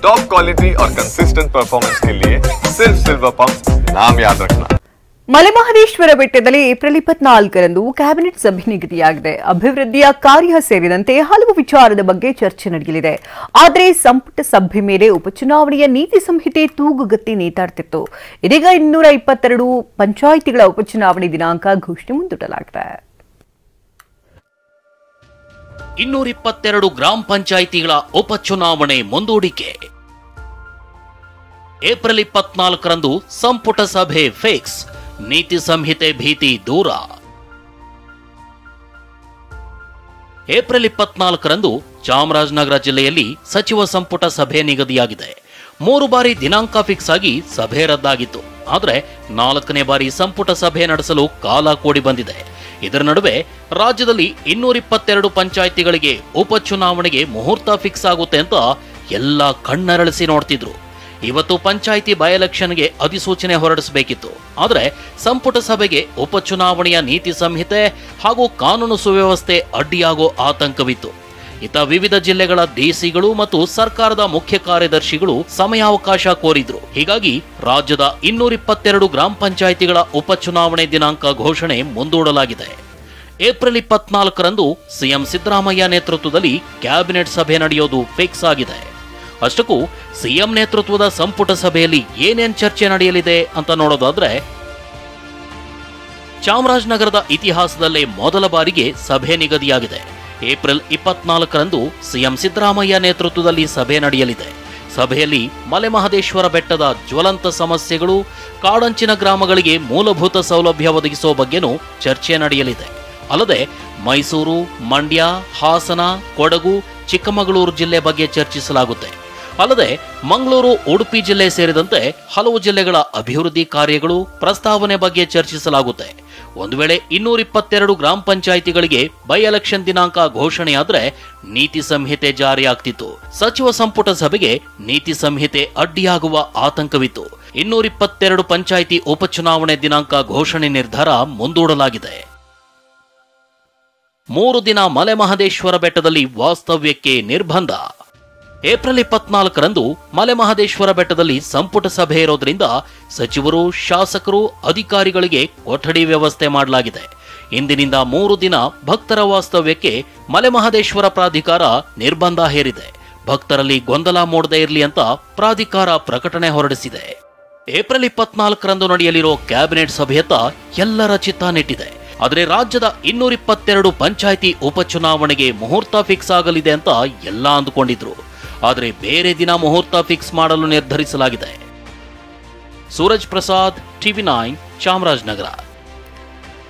Top quality और consistent performance के लिए सिर्फ सिल्वर पंप नाम याद रखना। ಮಲೆಮಹದೇಶ್ವರ ಬೆಟ್ಟದಲ್ಲಿ ಏಪ್ರಿಲ್ 24ರಂದು ಕ್ಯಾಬಿನೆಟ್ ಸಭೆ ನಿಗದಿಯಾಗಿದೆ. ಅಭಿವೃದ್ಧಿಯ ಕಾರ್ಯ ಸೇರಿದಂತೆ ಹಲವು ವಿಚಾರದ ಬಗ್ಗೆ ಚರ್ಚೆ ನಡೆಯಲಿದೆ. ಆದರೆ ಸಂಪುಟ ಸಭೆ ಮೇಲೆ ಉಪಚುನಾವಣೆಯ ನೀತಿ ಸಂಹಿತೆ ತೂಗುಗತ್ತಿ ನೇತಾಡ್ತಿತ್ತು. ಇದೀಗ 222 ಪಂಚಾಯಿತಿಗಳ ಉಪಚುನಾವಣೆ ದಿನಾಂಕ ಘೋಷಣೆ ಮುಂದೂಡಲಾಗಿದೆ. 222 ಗ್ರಾಮ ಪಂಚಾಯಿತಿಗಳ ಉಪಚುನಾವಣೆ ಮುಂದೂಡಿಕೆ. ಏಪ್ರಿಲ್ 24ರಂದು ಸಂಪುಟ ಸಭೆ ಫಿಕ್ಸ್. ನೀತಿ ಸಂಹಿತೆ ಭೀತಿ ದೂರ. ಏಪ್ರಿಲ್ 24ರಂದು ಚಾಮರಾಜನಗರ ಜಿಲ್ಲೆಯಲ್ಲಿ ಸಚಿವ ಸಂಪುಟ ಸಭೆ ನಿಗದಿಯಾಗಿದೆ. 3 ಬಾರಿ ದಿನಾಂಕ ಫಿಕ್ಸ್ ಆಗಿ ಸಭೆ ರದ್ದಾಗಿತ್ತು. ಆದರೆ 4ನೇ ಬಾರಿ ಸಂಪುಟ ಸಭೆ ನಡೆಸಲು ಕಾಲ ಕೂಡಿ ಬಂದಿದೆ. ಇದರ ನಡುವೆ ರಾಜ್ಯದಲ್ಲಿ 222 ಪಂಚಾಯಿತಿಗಳಿಗೆ ಉಪಚುನಾವಣೆಗೆ ಮುಹೂರ್ತ ಫಿಕ್ಸ್ ಆಗುತ್ತೆ ಅಂತ ಎಲ್ಲ ಕಣ್ಣರಳಿಸಿ ನೋಡ್ತಿದ್ರು. ಇವತ್ತು ಪಂಚಾಯಿತಿ ಬೈ ಎಲೆಕ್ಷನ್ಗೆ ಅಧಿಸೂಚನೆ ಹೊರಡಿಸಬೇಕಿತ್ತು. ಆದರೆ ಸಂಪುಟ ಸಭೆಗೆ ಉಪಚುನಾವಣೆಯ ನೀತಿ ಸಂಹಿತೆ ಹಾಗೂ ಕಾನೂನು ಸುವ್ಯವಸ್ಥೆ ಅಡ್ಡಿಯಾಗೋ ಆತಂಕವಿತ್ತು. ಇತ್ತ ವಿವಿಧ ಜಿಲ್ಲೆಗಳ ಡಿಸಿಗಳು ಮತ್ತು ಸರ್ಕಾರದ ಮುಖ್ಯ ಕಾರ್ಯದರ್ಶಿಗಳು ಸಮಯಾವಕಾಶ ಕೋರಿದ್ರು. ಹೀಗಾಗಿ ರಾಜ್ಯದ 222 ಗ್ರಾಮ ಪಂಚಾಯಿತಿಗಳ ಉಪಚುನಾವಣೆ ದಿನಾಂಕ ಘೋಷಣೆ ಮುಂದೂಡಲಾಗಿದೆ. ಏಪ್ರಿಲ್ 24ರಂದು ಸಿಎಂ ಸಿದ್ದರಾಮಯ್ಯ ನೇತೃತ್ವದಲ್ಲಿ ಕ್ಯಾಬಿನೆಟ್ ಸಭೆ ನಡೆಯೋದು ಫಿಕ್ಸ್ ಆಗಿದೆ. ಅಷ್ಟಕ್ಕೂ ಸಿಎಂ ನೇತೃತ್ವದ ಸಂಪುಟ ಸಭೆಯಲ್ಲಿ ಏನೇನ್ ಚರ್ಚೆ ನಡೆಯಲಿದೆ ಅಂತ ನೋಡೋದಾದ್ರೆ, ಚಾಮರಾಜನಗರದ ಇತಿಹಾಸದಲ್ಲೇ ಮೊದಲ ಬಾರಿಗೆ ಸಭೆ ನಿಗದಿಯಾಗಿದೆ. ಏಪ್ರಿಲ್ 24ರಂದು ಸಿಎಂ ಸಿದ್ದರಾಮಯ್ಯ ನೇತೃತ್ವದಲ್ಲಿ ಸಭೆ ನಡೆಯಲಿದೆ. ಸಭೆಯಲ್ಲಿ ಮಲೆಮಹದೇಶ್ವರ ಬೆಟ್ಟದ ಜ್ವಲಂತ ಸಮಸ್ಯೆಗಳು, ಕಾಡಂಚಿನ ಗ್ರಾಮಗಳಿಗೆ ಮೂಲಭೂತ ಸೌಲಭ್ಯ ಒದಗಿಸುವ ಬಗ್ಗೆನೂ ಚರ್ಚೆ ನಡೆಯಲಿದೆ. ಅಲ್ಲದೆ ಮೈಸೂರು, ಮಂಡ್ಯ, ಹಾಸನ, ಕೊಡಗು, ಚಿಕ್ಕಮಗಳೂರು ಜಿಲ್ಲೆ ಬಗ್ಗೆ ಚರ್ಚಿಸಲಾಗುತ್ತೆ. ಅಲ್ಲದೆ ಮಂಗಳೂರು, ಉಡುಪಿ ಜಿಲ್ಲೆ ಸೇರಿದಂತೆ ಹಲವು ಜಿಲ್ಲೆಗಳ ಅಭಿವೃದ್ಧಿ ಕಾರ್ಯಗಳು, ಪ್ರಸ್ತಾವನೆ ಬಗ್ಗೆ ಚರ್ಚಿಸಲಾಗುತ್ತೆ. ಒಂದು ವೇಳೆ 222 ಗ್ರಾಮ ಪಂಚಾಯಿತಿಗಳಿಗೆ ಬೈ ಎಲೆಕ್ಷನ್ ದಿನಾಂಕ ಘೋಷಣೆಯಾದ್ರೆ ನೀತಿ ಸಂಹಿತೆ ಜಾರಿಯಾಗ್ತಿತ್ತು. ಸಚಿವ ಸಂಪುಟ ಸಭೆಗೆ ನೀತಿ ಸಂಹಿತೆ ಅಡ್ಡಿಯಾಗುವ ಆತಂಕವಿತ್ತು. 222 ಪಂಚಾಯಿತಿ ಉಪಚುನಾವಣೆ ದಿನಾಂಕ ಘೋಷಣೆ ನಿರ್ಧಾರ ಮುಂದೂಡಲಾಗಿದೆ. 3 ದಿನ ಮಲೆಮಹದೇಶ್ವರ ಬೆಟ್ಟದಲ್ಲಿ ವಾಸ್ತವ್ಯಕ್ಕೆ ನಿರ್ಬಂಧ. ಏಪ್ರಿಲ್ 24ರಂದು ಮಲೆಮಹದೇಶ್ವರ ಬೆಟ್ಟದಲ್ಲಿ ಸಂಪುಟ ಸಭೆ ಇರೋದ್ರಿಂದ ಸಚಿವರು, ಶಾಸಕರು, ಅಧಿಕಾರಿಗಳಿಗೆ ಕೊಠಡಿ ವ್ಯವಸ್ಥೆ ಮಾಡಲಾಗಿದೆ. ಇಂದಿನಿಂದ 3 ದಿನ ಭಕ್ತರ ವಾಸ್ತವ್ಯಕ್ಕೆ ಮಲೆಮಹದೇಶ್ವರ ಪ್ರಾಧಿಕಾರ ನಿರ್ಬಂಧ ಹೇರಿದೆ. ಭಕ್ತರಲ್ಲಿ ಗೊಂದಲ ಮೂಡದೇ ಇರಲಿ ಅಂತ ಪ್ರಾಧಿಕಾರ ಪ್ರಕಟಣೆ ಹೊರಡಿಸಿದೆ. ಏಪ್ರಿಲ್ 24ರಂದು ನಡೆಯಲಿರೋ ಕ್ಯಾಬಿನೆಟ್ ಸಭೆಯತ್ತ ಎಲ್ಲರ ಚಿತ್ತ ನೆಟ್ಟಿದೆ. ಆದರೆ ರಾಜ್ಯದ 222 ಪಂಚಾಯಿತಿ ಉಪಚುನಾವಣೆಗೆ ಮುಹೂರ್ತ ಫಿಕ್ಸ್ ಆಗಲಿದೆ ಅಂತ ಎಲ್ಲ ಅಂದುಕೊಂಡಿದ್ರು. ಆದರೆ ಬೇರೆ ದಿನ ಮುಹೂರ್ತ ಫಿಕ್ಸ್ ಮಾಡಲು ನಿರ್ಧರಿಸಲಾಗಿದೆ. ಸೂರಜ್ ಪ್ರಸಾದ್, ಟಿವಿ9, ಚಾಮರಾಜನಗರ.